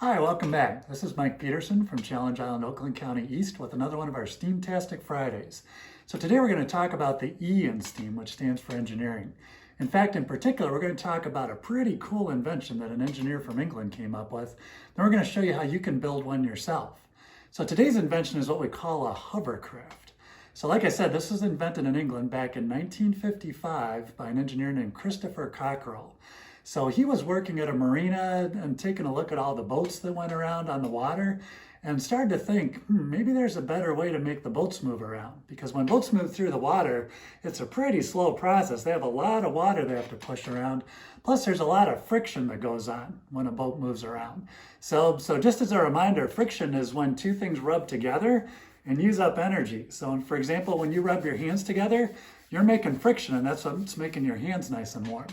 Hi, welcome back. This is Mike Peterson from Challenge Island, Oakland County East with another one of our STEAMtastic Fridays. So today we're going to talk about the E in STEAM, which stands for engineering. In fact, in particular, we're going to talk about a pretty cool invention that an engineer from England came up with. Then we're going to show you how you can build one yourself. So today's invention is what we call a hovercraft. So like I said, this was invented in England back in 1955 by an engineer named Christopher Cockerell. So he was working at a marina and taking a look at all the boats that went around on the water and started to think, maybe there's a better way to make the boats move around. Because when boats move through the water, it's a pretty slow process. They have a lot of water they have to push around. Plus there's a lot of friction that goes on when a boat moves around. So just as a reminder, friction is when two things rub together and use up energy. So for example, when you rub your hands together, you're making friction, and that's what's making your hands nice and warm.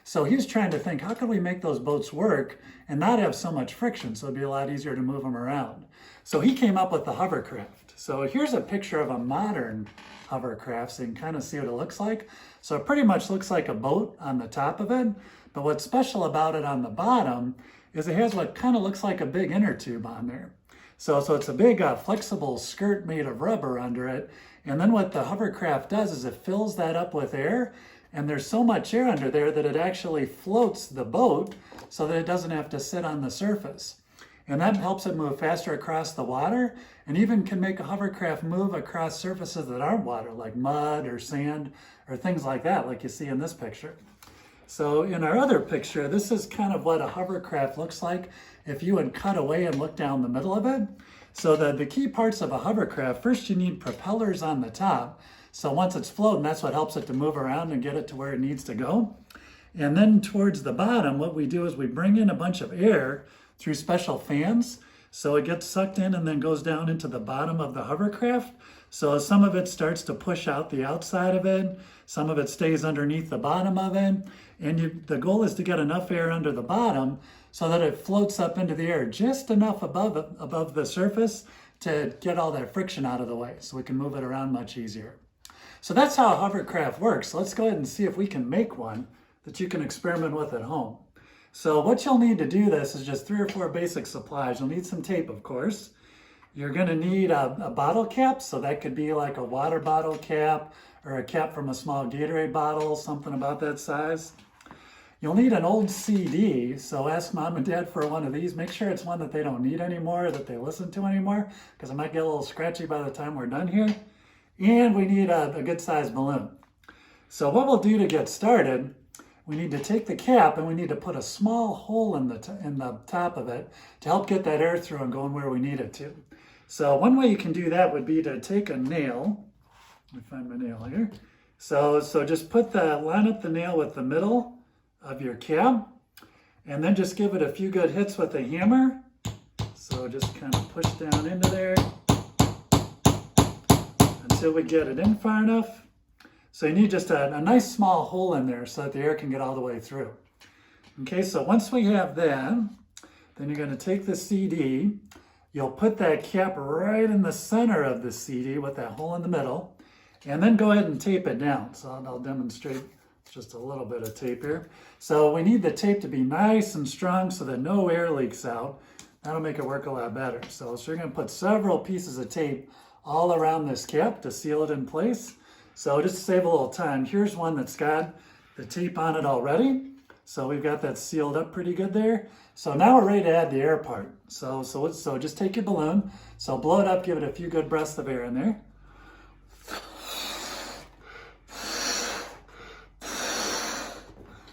So he was trying to think, how can we make those boats work and not have so much friction, so it'd be a lot easier to move them around. So he came up with the hovercraft. So here's a picture of a modern hovercraft, so you can kind of see what it looks like. So it pretty much looks like a boat on the top of it, but what's special about it on the bottom is it has what kind of looks like a big inner tube on there. So it's a big flexible skirt made of rubber under it, and then what the hovercraft does is it fills that up with air. And there's so much air under there that it actually floats the boat so that it doesn't have to sit on the surface. And that helps it move faster across the water, and even can make a hovercraft move across surfaces that aren't water, like mud or sand or things like that, like you see in this picture. So in our other picture, this is kind of what a hovercraft looks like if you would cut away and look down the middle of it. So the key parts of a hovercraft, first you need propellers on the top. So once it's floating, that's what helps it to move around and get it to where it needs to go. And then towards the bottom, what we do is we bring in a bunch of air through special fans. So it gets sucked in and then goes down into the bottom of the hovercraft. So some of it starts to push out the outside of it. Some of it stays underneath the bottom of it. And the goal is to get enough air under the bottom so that it floats up into the air just enough above the surface to get all that friction out of the way so we can move it around much easier. So that's how a hovercraft works. Let's go ahead and see if we can make one that you can experiment with at home. So what you'll need to do this is just 3 or 4 basic supplies. You'll need some tape, of course. You're going to need a bottle cap, so that could be like a water bottle cap or a cap from a small Gatorade bottle, something about that size. You'll need an old CD, so ask mom and dad for one of these. Make sure it's one that they don't need anymore, that they listen to anymore, because it might get a little scratchy by the time we're done here. And we need a good sized balloon. So what we'll do to get started, we need to take the cap and we need to put a small hole in the top of it to help get that air through and going where we need it to. So one way you can do that would be to take a nail. Let me find my nail here. So just line up the nail with the middle of your cap, and then just give it a few good hits with a hammer. So just kind of push down into there until we get it in far enough. So you need just a nice small hole in there so that the air can get all the way through. Okay, so once we have that, then you're going to take the CD. You'll put that cap right in the center of the CD with that hole in the middle, and then go ahead and tape it down. So I'll demonstrate just a little bit of tape here. So we need the tape to be nice and strong so that no air leaks out. That'll make it work a lot better. So you're going to put several pieces of tape all around this cap to seal it in place. So just to save a little time, here's one that's got the tape on it already. So we've got that sealed up pretty good there. So now we're ready to add the air part. So just take your balloon, so blow it up, give it a few good breaths of air in there.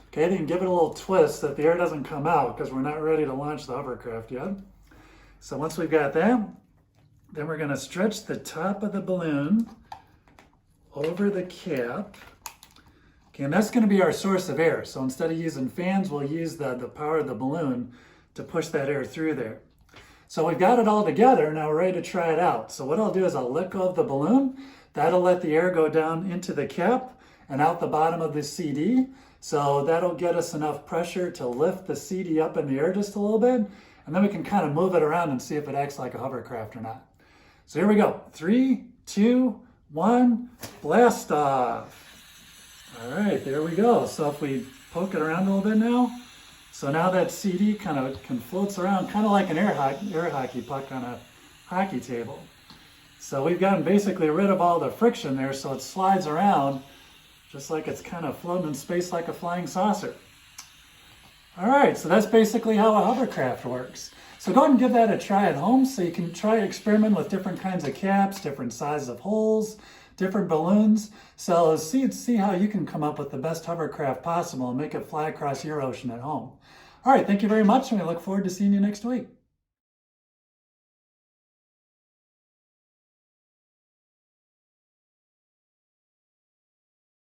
Okay, then give it a little twist so that the air doesn't come out, because we're not ready to launch the hovercraft yet. So once we've got that, then we're going to stretch the top of the balloon over the cap. Okay, and that's going to be our source of air. So instead of using fans, we'll use the power of the balloon to push that air through there. So we've got it all together. Now we're ready to try it out. So what I'll do is I'll let go of the balloon. That'll let the air go down into the cap and out the bottom of the CD. So that'll get us enough pressure to lift the CD up in the air just a little bit. And then we can kind of move it around and see if it acts like a hovercraft or not. So here we go. 3, 2, 1, blast off. All right, there we go. So if we poke it around a little bit now, So now that CD kind of floats around, kind of like an air hockey puck on a hockey table. So we've gotten basically rid of all the friction there, so it slides around just like it's kind of floating in space like a flying saucer. All right, so that's basically how a hovercraft works. So go ahead and give that a try at home, so you can try experiment with different kinds of caps, different sizes of holes, different balloons. So see how you can come up with the best hovercraft possible and make it fly across your ocean at home. All right, thank you very much, and we look forward to seeing you next week.